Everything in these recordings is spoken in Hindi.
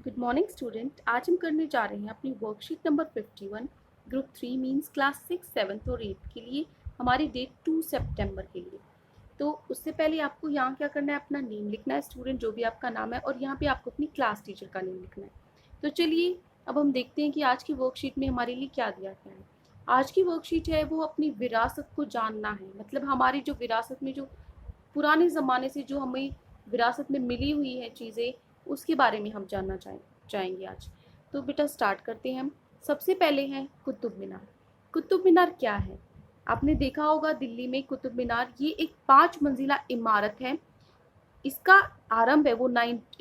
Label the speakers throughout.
Speaker 1: Good morning student. आज हम करने जा रहे हैं अपनी worksheet number 51 group 3 means class 6, 7 और 8 के लिए। हमारी डेट 2 सितंबर के लिए। तो उससे पहले आपको यहाँ क्या करना है, अपना नेम लिखना है स्टूडेंट, जो भी आपका नाम है, और यहाँ पे आपको अपनी क्लास टीचर का नेम लिखना है। तो चलिए अब हम देखते हैं कि आज की वर्कशीट में हमारे लिए क्या दिया गया है। आज की वर्कशीट है वो अपनी विरासत को जानना है, मतलब हमारी जो विरासत में जो पुराने ज़माने से जो हमें विरासत में मिली हुई है चीज़ें, उसके बारे में हम जानना चाहेंगे आज। तो बेटा स्टार्ट करते हैं हम। सबसे पहले है कुतुब मीनार। कुतुब मीनार क्या है? आपने देखा होगा दिल्ली में कुतुब मीनार, ये एक 5 मंजिला इमारत है। इसका आरंभ है वो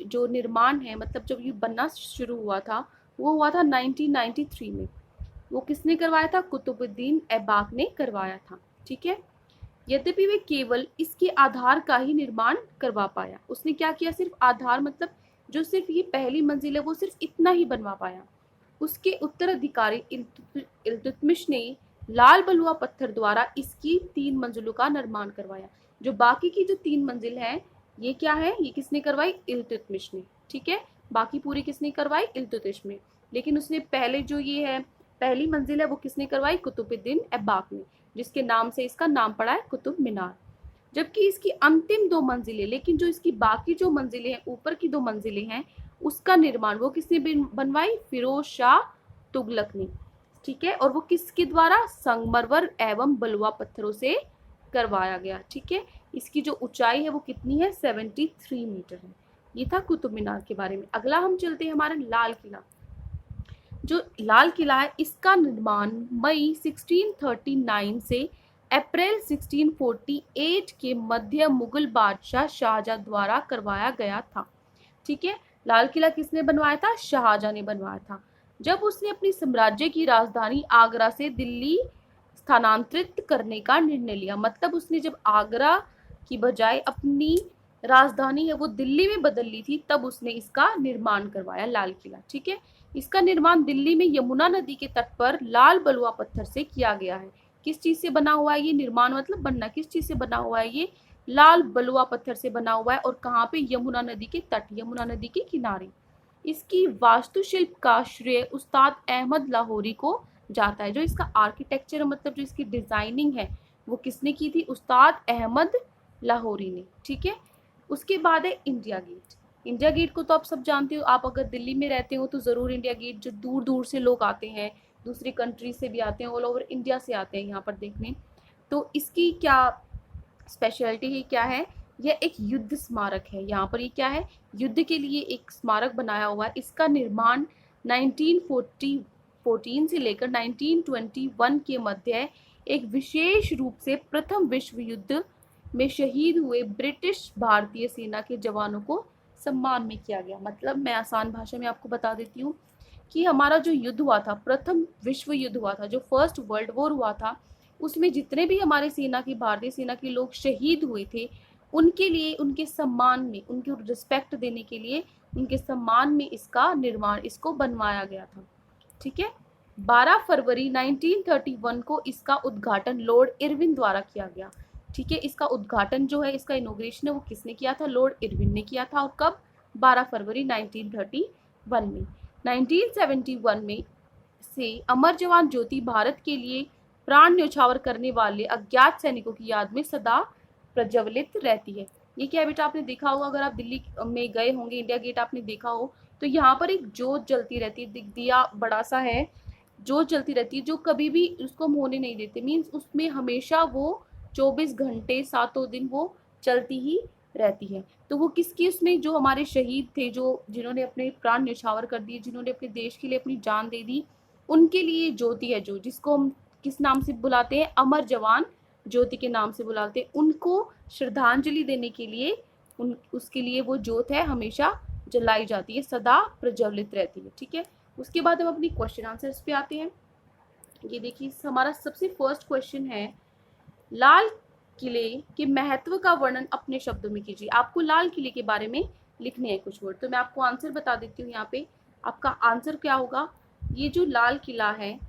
Speaker 1: जो निर्माण है, मतलब जब ये बनना शुरू हुआ था वो हुआ था 1993 में। वो किसने करवाया था? कुतुबुद्दीन ऐबक ने करवाया था। ठीक है। यद्यपि वे केवल इसके आधार का ही निर्माण करवा पाया। उसने क्या किया? सिर्फ आधार, मतलब जो सिर्फ ये पहली मंजिल है वो सिर्फ इतना ही बनवा पाया। उसके उत्तराधिकारी इल्तुतमिश ने लाल बलुआ पत्थर द्वारा इसकी 3 मंजिलों का निर्माण करवाया। जो बाकी की जो 3 मंजिल है, ये क्या है? ये किसने करवाई? इल्तुतमिश ने। ठीक है। बाकी पूरी किसने करवाई? इल्तुतमिश ने। लेकिन उसने पहले जो ये है पहली मंजिल है वो किसने करवाई? कुतुबुद्दीन ऐबक ने, जिसके नाम से इसका नाम पड़ा है कुतुब मीनार। जबकि इसकी अंतिम 2 मंजिलें, लेकिन जो इसकी बाकी जो मंजिलें हैं, ऊपर की 2 मंजिलें हैं, उसका निर्माण वो किसने बनवाई? फिरोज शाह तुगलक ने। ठीक है। और वो किसके द्वारा? संगमरमर एवं बलुआ पत्थरों से करवाया गया। ठीक है। इसकी जो ऊंचाई है वो कितनी है? 73 मीटर है। ये था कुतुब मीनार के बारे में। अगला हम चलते हैं हमारा लाल किला। जो लाल किला है इसका निर्माण मई 1639 से अप्रैल 1648 के मध्य मुगल बादशाह शाहजहां द्वारा करवाया गया था। ठीक है। लाल किला किसने बनवाया था? शाहजहां ने बनवाया था। जब उसने अपनी साम्राज्य की राजधानी आगरा से दिल्ली स्थानांतरित करने का निर्णय लिया, मतलब उसने जब आगरा की बजाय अपनी राजधानी है वो दिल्ली में बदल ली थी, तब उसने इसका निर्माण करवाया लाल किला। ठीक है। इसका निर्माण दिल्ली में यमुना नदी के तट पर लाल बलुआ पत्थर से किया गया है। किस चीज से बना हुआ है ये निर्माण? मतलब बनना। किस चीज से बना हुआ है ये? लाल बलुआ पत्थर से बना हुआ है। और कहाँ पे? यमुना नदी के तट, यमुना नदी के किनारे। इसकी वास्तुशिल्प का श्रेय उस्ताद अहमद लाहौरी को जाता है। जो इसका आर्किटेक्चर, मतलब जो इसकी डिजाइनिंग है, वो किसने की थी? उस्ताद अहमद लाहौरी ने। ठीक है। उसके बाद है इंडिया गेट। इंडिया गेट को तो आप सब जानते हो। आप अगर दिल्ली में रहते हो तो ज़रूर इंडिया गेट, जो दूर दूर से लोग आते हैं, दूसरी कंट्री से भी आते हैं, ऑल ओवर इंडिया से आते हैं यहाँ पर देखने। तो इसकी क्या स्पेशलिटी है, क्या है? यह एक युद्ध स्मारक है। यहाँ पर ये क्या है? युद्ध के लिए एक स्मारक बनाया हुआ है। इसका निर्माण 1914 से लेकर 1921 के मध्य एक विशेष रूप से प्रथम विश्व युद्ध में शहीद हुए ब्रिटिश भारतीय सेना के जवानों को सम्मान में किया गया। मतलब मैं आसान भाषा में आपको बता देती हूँ कि हमारा जो युद्ध हुआ था, प्रथम विश्व युद्ध हुआ था, जो फर्स्ट वर्ल्ड वॉर हुआ था, उसमें जितने भी हमारे सेना की, भारतीय सेना के लोग शहीद हुए थे, उनके लिए, उनके सम्मान में, उनकी रिस्पेक्ट देने के लिए, उनके सम्मान में इसका निर्माण, इसको बनवाया गया था। ठीक है। 12 फरवरी 1931 को इसका उद्घाटन लॉर्ड इरविन द्वारा किया गया। ठीक है। इसका उद्घाटन जो है, इसका इनोग्रेशन है, वो किसने किया था? लॉर्ड इरविन ने किया था। और कब? 12 फरवरी 1931 में। 1971 में से अमर जवान ज्योति भारत के लिए प्राण न्यौछावर करने वाले अज्ञात सैनिकों की याद में सदा प्रज्वलित रहती है। ये क्या बेटा? आपने देखा होगा, अगर आप दिल्ली में गए होंगे, इंडिया गेट आपने देखा हो, तो यहाँ पर एक जोत जलती रहती है, दिया बड़ा सा है, जोत जलती रहती है, जो कभी भी उसको हम होने नहीं देते। मीन्स उसमें हमेशा वो 24 घंटे 7 दिन वो चलती ही रहती है। तो वो किसकी? उसमें जो हमारे शहीद थे, जो जिन्होंने अपने प्राण न्यौछावर कर दिए, जिन्होंने अपने देश के लिए अपनी जान दे दी, उनके लिए ज्योति है, जो जिसको हम किस नाम से बुलाते हैं? अमर जवान ज्योति के नाम से बुलाते हैं। उनको श्रद्धांजलि देने के लिए, उसके लिए वो ज्योत है हमेशा जलाई जाती है, सदा प्रज्वलित रहती है। ठीक है। उसके बाद हम अपनी क्वेश्चन आंसर्स पे आते हैं। ये देखिए हमारा सबसे फर्स्ट क्वेश्चन है, लाल किले के महत्व का वर्णन अपने शब्दों में कीजिए। आपको लाल किले के बारे में लिखने हैं कुछ वर्ड। तो मैं आपको आंसर बता देती हूँ। यहाँ पे आपका आंसर क्या होगा? ये जो लाल किला है,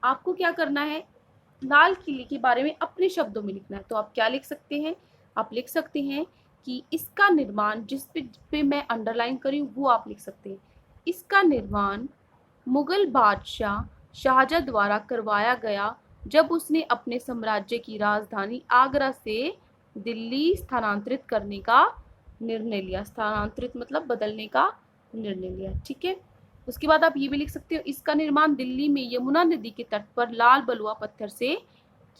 Speaker 1: आपको क्या करना है? लाल किले के बारे में अपने शब्दों में लिखना है। तो आप क्या लिख सकते हैं? आप लिख सकते हैं कि इसका निर्माण, जिस पे मैं अंडरलाइन करी वो आप लिख सकते हैं। इसका निर्माण मुगल बादशाह शाहजहां द्वारा करवाया गया जब उसने अपने साम्राज्य की राजधानी आगरा से दिल्ली स्थानांतरित करने का निर्णय लिया। स्थानांतरित मतलब बदलने का निर्णय लिया, ठीक है। उसके बाद आप ये भी लिख सकते हो, इसका निर्माण दिल्ली में यमुना नदी के तट पर लाल बलुआ पत्थर से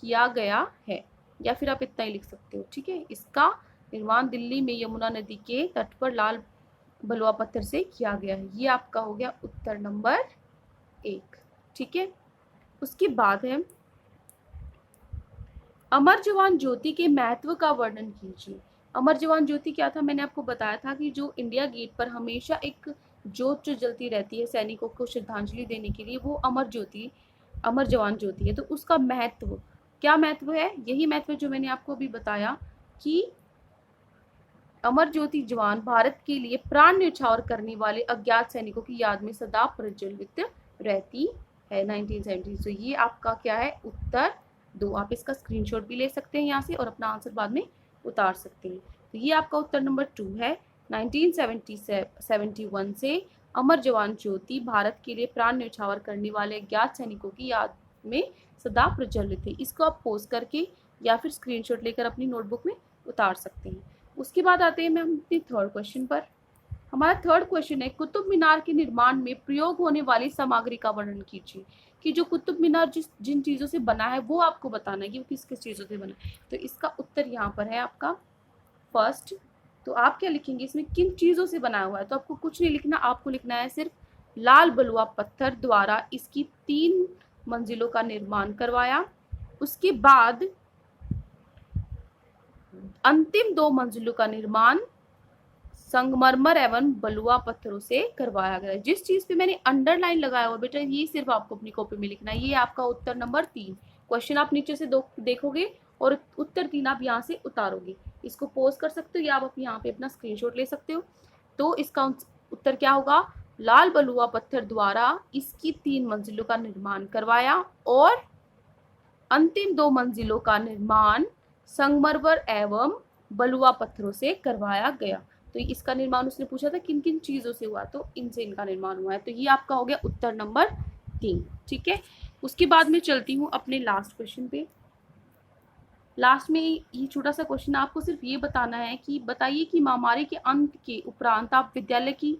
Speaker 1: किया गया है, या फिर आप इतना ही लिख सकते हो, ठीक है। इसका निर्माण दिल्ली में यमुना नदी के तट पर लाल बलुआ पत्थर से किया गया है। ये आपका हो गया उत्तर नंबर 1, ठीक है। उसके बाद है अमर जवान ज्योति के महत्व का वर्णन कीजिए। अमर जवान ज्योति क्या था, मैंने आपको बताया था कि जो इंडिया गेट पर हमेशा एक ज्योत जो जलती रहती है सैनिकों को श्रद्धांजलि देने के लिए, वो अमर जवान ज्योति है। तो उसका महत्व, क्या महत्व है, यही महत्व जो मैंने आपको अभी बताया कि अमर ज्योति जवान भारत के लिए प्राण न्यौछावर करने वाले अज्ञात सैनिकों की याद में सदा प्रज्वलित रहती है 1970। तो ये आपका क्या है, उत्तर 2। आप इसका स्क्रीनशॉट भी ले सकते हैं यहाँ से और अपना आंसर बाद में उतार सकते हैं। तो ये आपका उत्तर नंबर 2 है। 1971 से अमर जवान ज्योति भारत के लिए प्राण न्यौछावर करने वाले अज्ञात सैनिकों की याद में सदा प्रज्वलित है। इसको आप पोस्ट करके या फिर स्क्रीनशॉट लेकर अपनी नोटबुक में उतार सकते हैं। उसके बाद आते हैं हम अपने थर्ड क्वेश्चन पर। हमारा थर्ड क्वेश्चन है, कुतुब मीनार के निर्माण में प्रयोग होने वाली सामग्री का वर्णन कीजिए। कि जो कुतुब मीनार जिन चीज़ों से बना है वो आपको बताना है कि वो किस किस चीज़ों से बना है। तो इसका उत्तर यहाँ पर है आपका फर्स्ट। तो आप क्या लिखेंगे इसमें, किन चीज़ों से बना हुआ है। तो आपको कुछ नहीं लिखना, आपको लिखना है सिर्फ लाल बलुआ पत्थर द्वारा इसकी 3 मंजिलों का निर्माण करवाया। उसके बाद अंतिम 2 मंजिलों का निर्माण संगमरमर एवं बलुआ पत्थरों से करवाया गया। जिस चीज पे मैंने अंडरलाइन लगाया हुआ बेटा, ये सिर्फ आपको अपनी कॉपी में लिखना है। ये आपका उत्तर नंबर 3। क्वेश्चन आप नीचे से देखोगे और उत्तर 3 आप यहाँ से उतारोगे। इसको पोस्ट कर सकते हो या आप यहाँ पे अपना स्क्रीनशॉट ले सकते हो। तो इसका उत्तर क्या होगा, लाल बलुआ पत्थर द्वारा इसकी 3 मंजिलों का निर्माण करवाया और अंतिम 2 मंजिलों का निर्माण संगमरमर एवं बलुआ पत्थरों से करवाया गया। तो इसका निर्माण उसने पूछा था किन किन चीजों से हुआ, तो इनसे इनका निर्माण हुआ है। तो ये आपका हो गया उत्तर नंबर 3, ठीक है। उसके बाद में चलती हूँ अपने लास्ट क्वेश्चन पे। लास्ट में ये छोटा सा क्वेश्चन, आपको सिर्फ ये बताना है कि बताइए कि महामारी के अंत के उपरांत आप विद्यालय की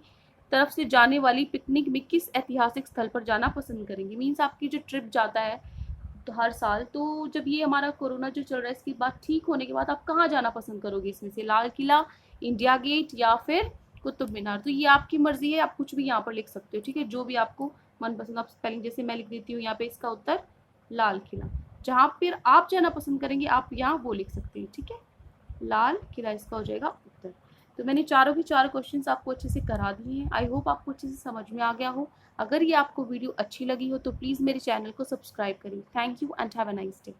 Speaker 1: तरफ से जाने वाली पिकनिक में किस ऐतिहासिक स्थल पर जाना पसंद करेंगे। मीन्स आपकी जो ट्रिप जाता है तो हर साल, तो जब ये हमारा कोरोना जो चल रहा है इसके बाद ठीक होने के बाद आप कहाँ जाना पसंद करोगे इसमें से, लाल किला, इंडिया गेट या फिर कुतुब मीनार। तो ये आपकी मर्जी है, आप कुछ भी यहाँ पर लिख सकते हो, ठीक है, जो भी आपको मनपसंद। आप स्पेलिंग जैसे मैं लिख देती हूँ यहाँ पे, इसका उत्तर लाल किला। जहाँ पर आप जाना पसंद करेंगे आप यहाँ वो लिख सकते हैं, ठीक है, लाल किला इसका हो जाएगा उत्तर। तो मैंने चारों के 4 क्वेश्चंस आपको अच्छे से करा दिए हैं। आई होप आपको अच्छे से समझ में आ गया हो। अगर ये आपको वीडियो अच्छी लगी हो तो प्लीज़ मेरे चैनल को सब्सक्राइब करिए। Thank you and have a nice day.